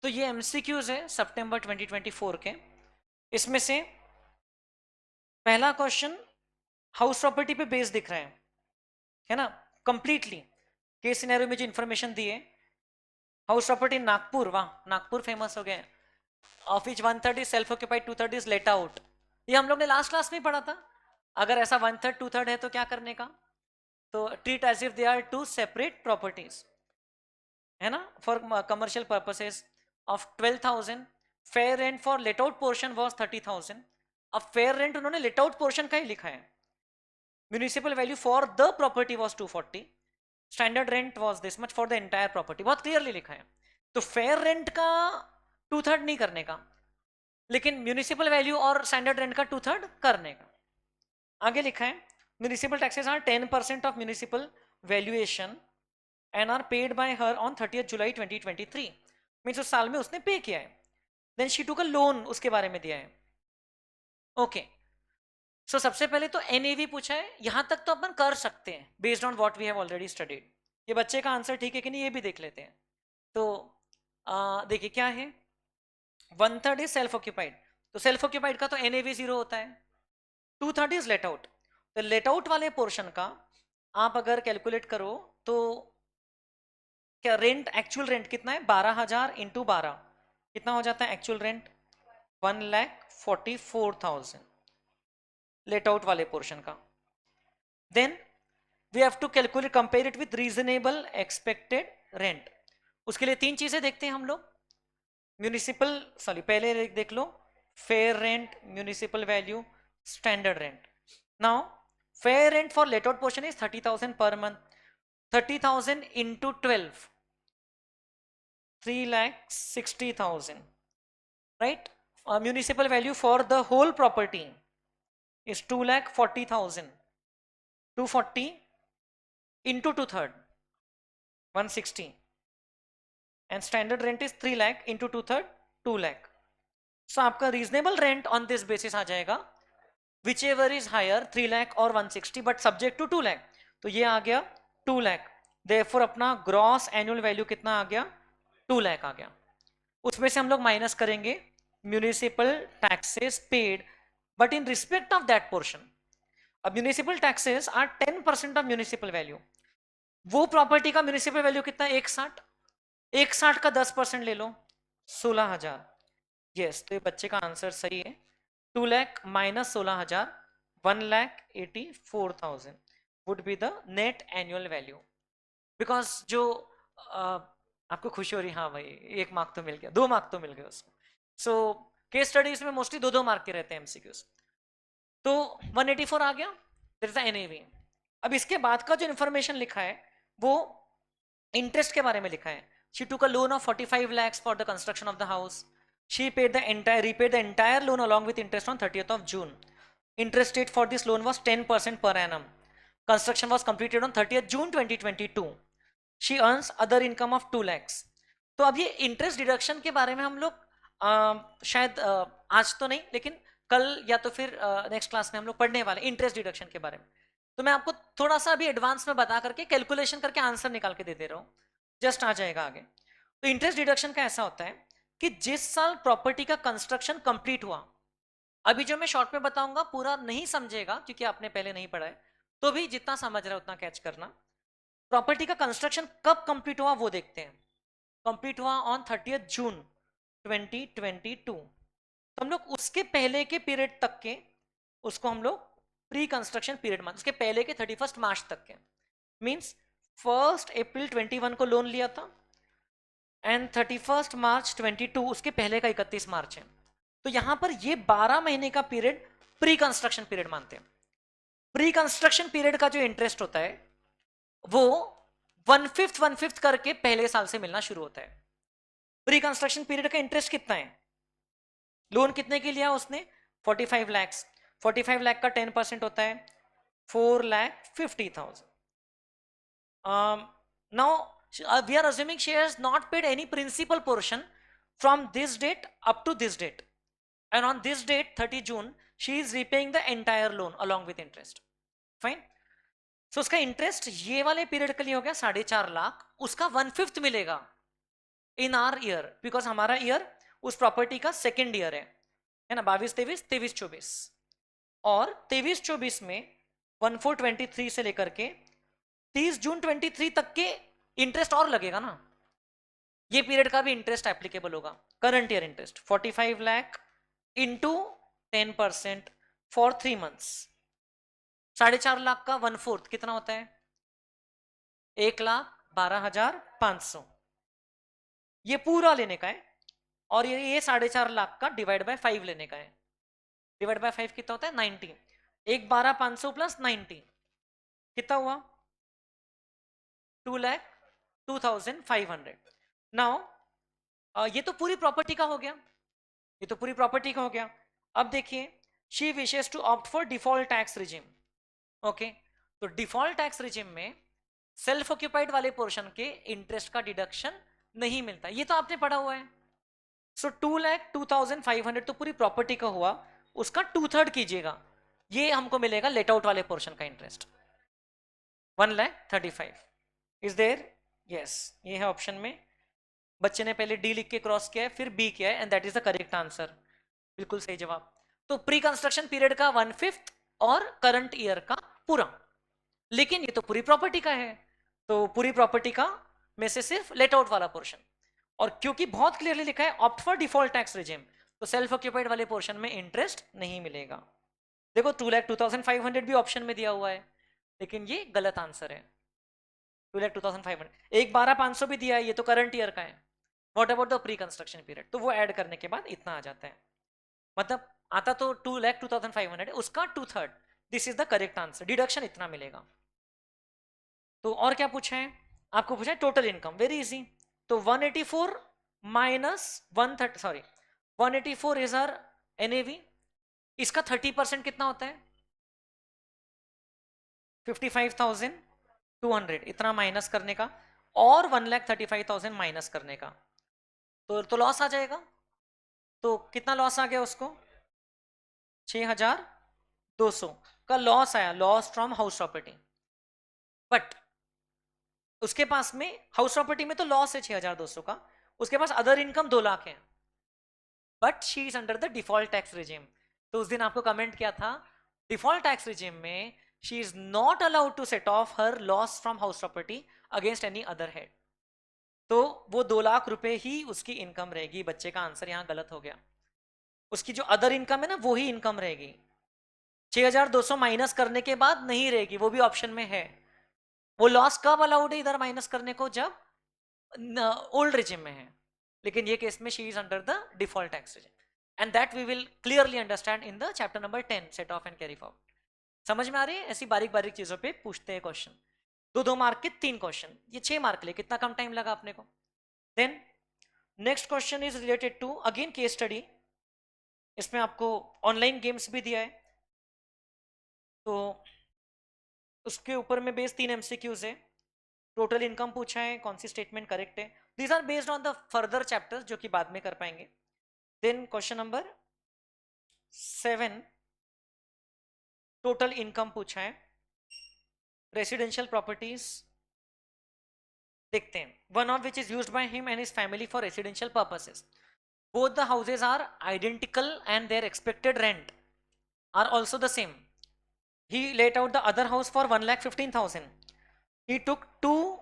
तो ये एमसीक्यूज है सितंबर 2024 के। इसमें से पहला क्वेश्चन हाउस प्रॉपर्टी पे बेस दिख रहा है ना, कंप्लीटली केस सिनेरियो में जो इन्फॉर्मेशन दी है। हाउस प्रॉपर्टी नागपुर, वाह नागपुर फेमस हो गए। Of which 1/3 self occupied, 2/3 is let out. ये हम लोग ने लास्ट क्लास में पढ़ा था। अगर ऐसा 1/3 2/3 है तो क्या करने का, तो treat as if they are two separate properties, है ना, for commercial purposes of 12,000। Fair rent for let out portion was 30,000। अब फेयर रेंट उन्होंने लेट आउट पोर्शन का ही लिखा है। Municipal value for the property was 240। Standard rent was this much for the entire property, बहुत clearly लिखा है। तो फेयर रेंट का 2/3 नहीं करने का, लेकिन म्यूनिसिपल वैल्यू और स्टैंडर्ड रेंट का 2/3 करने का। आगे लिखा है municipal taxes are 10% of municipal valuation and are paid by her on 30 July 2023। Means उस साल में उसने पे किया है। Then she took a loan, उसके बारे में दिया है। ओके, सो सबसे पहले तो एनएवी पूछा है, यहां तक तो अपन कर सकते हैं based on what we have already studied. ये बच्चे का आंसर ठीक है कि नहीं ये भी देख लेते हैं। तो देखिए क्या है, 1/3 इज सेल्फ ऑक्यूपाइड, तो सेल्फ ऑक्यूपाइड का तो एनएवी 0 होता है। 2/3 इज लेट आउट, तो लेट आउट वाले पोर्शन का आप अगर कैलकुलेट करो तो क्या रेंट, एक्चुअल रेंट कितना है, 12,000 इंटू 12 कितना हो जाता है एक्चुअल रेंट, 1,44,000 लेट आउट वाले पोर्शन का। Then we have to calculate, compare it with reasonable expected rent. उसके लिए तीन चीजें देखते हैं हम लोग। म्यूनिसिपल, सॉरी पहले देख लो, fair rent, municipal value, standard rent. Now fair rent for let out portion is 30,000 per month. 30,000 into 12, 3,60,000, right? Municipal value for the whole property is 2,40,000. 240 into 2/3, 160, and standard rent is 3 lakh into 2/3, 2 lakh. So आपका reasonable rent on this basis आ जाएगा whichever is higher, 3 lakh और 160, but subject to 2 lakh. तो ये आ गया 2 lakh. Therefore अपना gross annual value कितना आ गया, 2 लाख आ गया। उसमें से हम लोग माइनस करेंगे municipal taxes paid, but in respect of that portion. अब municipal taxes are 10% of municipal value. वो प्रॉपर्टी का म्यूनिसिपल वैल्यू कितना, 160। 160 का 10% ले लो, 16,000। यस, तो ये बच्चे का आंसर सही है। 2 lakh minus 16,000, 1,84,000 would be the net annual value. Because जो आपको खुशी हो रही, हाँ भाई 1 मार्क तो मिल गया, 2 मार्क तो मिल गए उसको। सो केस स्टडीज में मोस्टली 2-2 मार्क के रहते हैं एमसीक्यूज। तो 184 आ गया, दैट इज द एनएवी। अब इसके बाद का जो इंफॉर्मेशन लिखा है वो इंटरेस्ट के बारे में लिखा है। She took a loan of 45 lakhs for the construction of the house. She paid the entire, repaid the entire loan along with interest on 30th of June. Interest rate for this loan was 10% per annum. Construction was completed on 30th June 2022. She earns other income of 2 lakhs. तो अब ये interest deduction के बारे में हम लोग शायद आज तो नहीं, लेकिन कल या तो फिर नेक्स्ट क्लास में हम लोग पढ़ने वाले इंटरेस्ट डिडक्शन के बारे में। तो मैं आपको थोड़ा सा अभी एडवांस में बता करके कैलकुलेशन करके आंसर निकाल के दे दे रहा हूँ, जस्ट आ जाएगा आगे। तो इंटरेस्ट डिडक्शन का ऐसा होता है कि जिस साल प्रॉपर्टी का कंस्ट्रक्शन कंप्लीट हुआ, अभी जो मैं शॉर्ट में बताऊंगा पूरा नहीं समझेगा क्योंकि आपने पहले नहीं पढ़ा है, तो भी जितना समझ रहा है उतना कैच करना। प्रॉपर्टी का कंस्ट्रक्शन कब कंप्लीट हुआ वो देखते हैं। कंप्लीट हुआ ऑन 30th June 2022। तो हम लोग उसके पहले के पीरियड तक के, उसको हम लोग प्री कंस्ट्रक्शन पीरियड मान, उसके पहले के 31 मार्च तक के, मीन्स 1 अप्रैल 21 को लोन लिया था एंड 31 मार्च 22 उसके पहले का 31 मार्च है। तो यहां पर ये 12 महीने का पीरियड प्री कंस्ट्रक्शन पीरियड मानते हैं। प्री कंस्ट्रक्शन पीरियड का जो इंटरेस्ट होता है वो 1/5 करके पहले साल से मिलना शुरू होता है। प्री कंस्ट्रक्शन पीरियड का इंटरेस्ट कितना है, लोन कितने के लिया उसने, 45 lakhs। 45 लाख का 10% होता है 4,50,000। Now we are assuming she has not paid any principal portion from this date up to this date, and on this date 30 June she is repaying the entire loan along with interest. Fine. So उसका interest ये वाले period के लिए हो गया 4.5 लाख, उसका 1/5 मिलेगा इन are year, because हमारा ईयर उस प्रॉपर्टी का सेकेंड ईयर है ना, 22-23, 23-24, और 23-24 में 1423 से लेकर के 30 जून 23 तक के इंटरेस्ट और लगेगा ना, ये पीरियड का भी इंटरेस्ट एप्लीकेबल होगा। Current year interest 45 lakh into 10% for 3 months, 4.5 lakh का 1/4 कितना होता है, 1,12,500, ये पूरा लेने का है। और ये 4.5 लाख का डिवाइड बाय 5 लेने का है। डिवाइड बाय 5 कितना होता है, 19। 1,12,500 प्लस 19 कितना हुआ, 2,02,500। नाउ ये तो पूरी प्रॉपर्टी का हो गया, ये तो पूरी प्रॉपर्टी का हो गया। अब देखिए, she wishes to opt for default tax regime. Okay, तो डिफॉल्ट टैक्स रिजिम में सेल्फ ऑक्यूपाइड वाले पोर्शन के इंटरेस्ट का डिडक्शन नहीं मिलता, ये तो आपने पढ़ा हुआ है। सो 2,02,500 तो पूरी प्रॉपर्टी का हुआ, उसका 2/3 कीजिएगा, ये हमको मिलेगा लेट आउट वाले पोर्शन का इंटरेस्ट, 1,35,000 इज देयर। यस, ये है ऑप्शन में। बच्चे ने पहले डी लिख के क्रॉस किया है, फिर बी किया है, and that is the correct answer, बिल्कुल सही जवाब। तो प्री कंस्ट्रक्शन पीरियड का 1/5 और करंट ईयर का पूरा, लेकिन ये तो पूरी प्रॉपर्टी का है, तो पूरी प्रॉपर्टी का में से सिर्फ लेट आउट वाला पोर्शन, और क्योंकि बहुत क्लियरली लिखा है opt for default tax regime, तो सेल्फ ऑक्यूपाइड वाले पोर्शन में इंटरेस्ट नहीं मिलेगा। देखो 2,02,500 भी ऑप्शन में दिया हुआ है, लेकिन ये गलत आंसर है। 2,02,500, 1,12,500 भी दिया है, ये तो करंट ईयर का है। What about the pre construction period, तो वो ऐड करने के बाद इतना आ जाता है, मतलब आता तो 2,02,500 है, उसका 2/3, this is the correct answer, deduction इतना मिलेगा। तो और क्या पूछा है आपको, पूछा है टोटल इनकम, वेरी इजी। तो 184 minus 130, sorry 184 is our NAV, इसका 30% कितना होता है, 55,200, इतना माइनस करने का, और 1,35,000 माइनस करने का, तो लॉस आ जाएगा। तो कितना लॉस आ गया उसको, 6,200 का लॉस आया, loss from house property. But उसके पास में हाउस प्रॉपर्टी में तो लॉस है 6,200 का, उसके पास अदर इनकम 2 लाख है, but she is under the default tax regime. तो उस दिन आपको कमेंट किया था, डिफॉल्ट टैक्स रिजिम में she is not allowed to set off her loss from house property against any other head, तो वो 2 लाख रुपए ही उसकी इनकम रहेगी। बच्चे का आंसर यहां गलत हो गया, उसकी जो अदर इनकम है ना वो ही इनकम रहेगी, 6,200 माइनस करने के बाद नहीं रहेगी, वो भी ऑप्शन में है। वो लॉस कब अलाउड है इधर माइनस करने को, जब ओल्ड रिजिम में है, लेकिन ये केस में she is under the default tax regime, and that we will clearly understand in the chapter number 10 set off and carry forward. समझ में आ रही है, ऐसी बारीक बारीक चीजों पे पूछते हैं क्वेश्चन। 2-2 मार्क के 3 क्वेश्चन, ये 6 मार्क ले, कितना कम टाइम लगा अपने को। Then next question is related to again case study, इसमें आपको ऑनलाइन गेम्स भी दिया है, तो उसके ऊपर में बेस 3 MCQs है। टोटल इनकम पूछा है, कौन सी स्टेटमेंट करेक्ट है, these are based on the further chapters जो कि बाद में कर पाएंगे। Then question number 7, total income पूछा है, रेसिडेंशियल प्रॉपर्टीज देखते हैं, one of which is used by him and his family for residential purposes, both the houses are identical and their expected rent are also the same. He let out the other house for 1,15,000. He took 2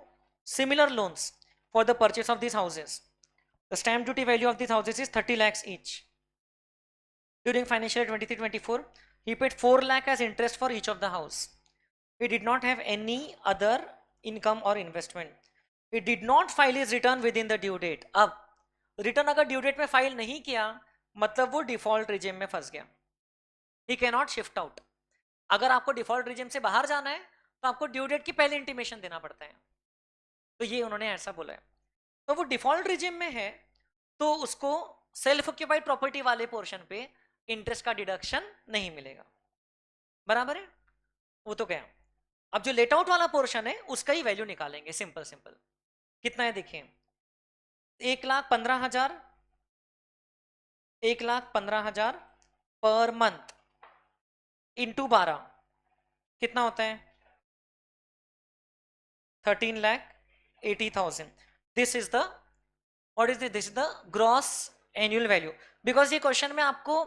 similar loans for the purchase of these houses. The stamp duty value of these houses is 30 lakhs each. During financial year 23-24, he paid 4 lakh as interest for each of the house. He did not have any other income or investment. He did not file his return within the due date. अब return अगर due date में file नहीं किया, मतलब वो default regime में फंस गया, ही कैन नॉट शिफ्ट आउट। अगर आपको डिफॉल्ट रिजिम से बाहर जाना है तो आपको ड्यू डेट की पहले इंटीमेशन देना पड़ता है, तो ये उन्होंने ऐसा बोला है। तो वो डिफॉल्ट रिजिम में है, तो उसको सेल्फ ऑक्यूपाइड प्रॉपर्टी वाले पोर्शन पे इंटरेस्ट का डिडक्शन नहीं मिलेगा, बराबर है, वो तो गया। अब जो लेट आउट वाला पोर्शन है उसका ही वैल्यू निकालेंगे, सिंपल सिंपल। कितना है देखिए, 1,15,000, 1,15,000 पर मंथ इंटू 12 कितना होता है, 13,80,000। This is the what is this is the gross annual value. Because ये क्वेश्चन में आपको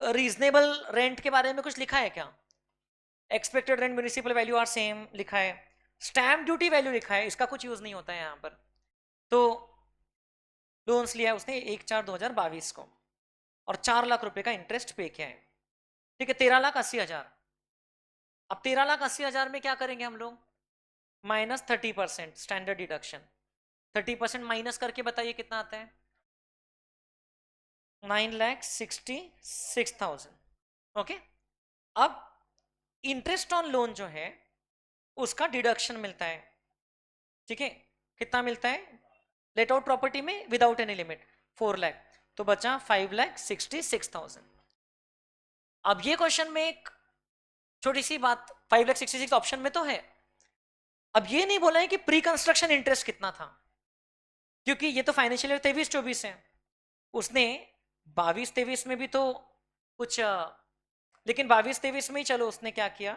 रीजनेबल रेंट के बारे में कुछ लिखा है क्या? Expected rent municipal value are same लिखा है, स्टैम्प ड्यूटी वैल्यू लिखा है, इसका कुछ यूज नहीं होता है यहाँ पर। तो लोन्स लिया है उसने 1/4/2022 को और 4 लाख रुपए का इंटरेस्ट पे किया है, ठीक है, 13,80,000। अब 13,80,000 में क्या करेंगे हम लोग? -30% स्टैंडर्ड डिडक्शन, 30% माइनस करके बताइए कितना आता है? 9,66,000। ओके, अब इंटरेस्ट ऑन लोन जो है उसका डिडक्शन मिलता है, ठीक है, कितना मिलता है? लेट आउट प्रॉपर्टी में विदाउट एनी लिमिट 4 लाख, तो बचा 5,66,000। अब ये क्वेश्चन में एक छोटी सी बात, 5,66,000 ऑप्शन में तो है, अब ये नहीं बोला है कि प्री कंस्ट्रक्शन इंटरेस्ट कितना था, क्योंकि ये तो फाइनेंशियल ईयर 23-24 है, उसने 22-23 में भी तो कुछ लेकिन 22-23 में ही चलो उसने क्या किया,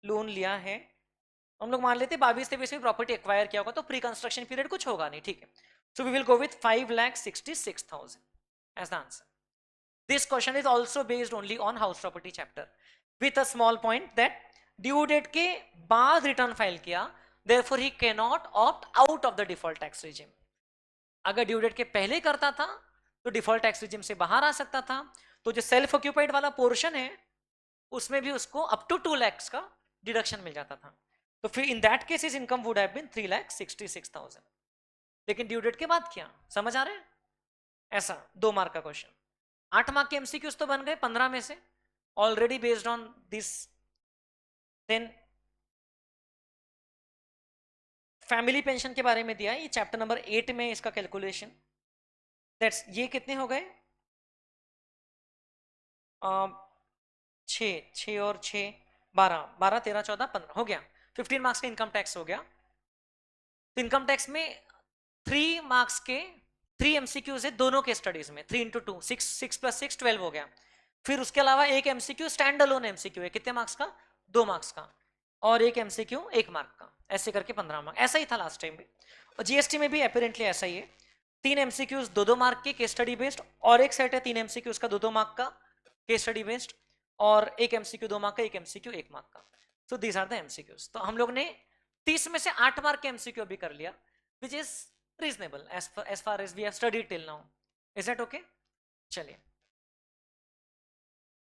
लोन लिया है, हम लोग मान लेते 22-23 में प्रॉपर्टी एक्वायर किया होगा, तो प्री कंस्ट्रक्शन पीरियड कुछ होगा नहीं, ठीक है। So we will go with 5,66,000 as the answer. This question is also based only on house property chapter with a small point that due date के बाद रिटर्न फाइल किया, therefore he can not opt out of the default tax regime. अगर due date के पहले करता था तो default tax regime से बाहर आ सकता था, तो जो सेल्फ ऑक्यूपाइड वाला पोर्शन है उसमें भी उसको अप टू 2 lakhs का डिडक्शन मिल जाता था, तो फिर in that case income would have been 3,66,000। लेकिन ड्यू डेट के बाद किया, समझ आ रहा है? ऐसा 2 मार्क का क्वेश्चन। 8 मार्क के एमसीक्यूज तो बन गए 15 में से already based on this. Then family pension के बारे में दिया है, ये चैप्टर नंबर 8 में इसका कैलकुलेशन। दैट्स ये कितने हो गए? 6 और 6 12, 12 13 14 15 हो गया, 15 मार्क्स का इनकम टैक्स हो गया। तो इनकम टैक्स में 3 मार्क्स के 3 एमसीक्यूज है दोनों के स्टडीज में, 3 इंटू 2 6, 6 + 6 12 हो गया। फिर उसके अलावा एक एमसीक्यू स्टैंड अलोन एमसीक्यू है, कितने मार्क्स का? 2 मार्क्स का, और एक एमसीक्यू 1 मार्क का, ऐसे करके 15 मार्क। ऐसा ही था लास्ट टाइम भी, और जीएसटी में भी अपेरेंटली ऐसा ही है, 3 एमसीक्यूज 2-2 मार्क के केस स्टडी बेस्ड, और एक सेट है 3 एमसीक्यूज का 2-2 मार्क का केस स्टडी बेस्ड, और एक एमसीक्यू 2 मार्क का, एक एमसीक्यू 1 मार्क का। So these are the MCQs. तो हम लोग ने 30 में से 8 मार्क के एमसीक्यू अभी कर लिया, which is reasonable as far as we have studied till now. Is that okay? चलिए।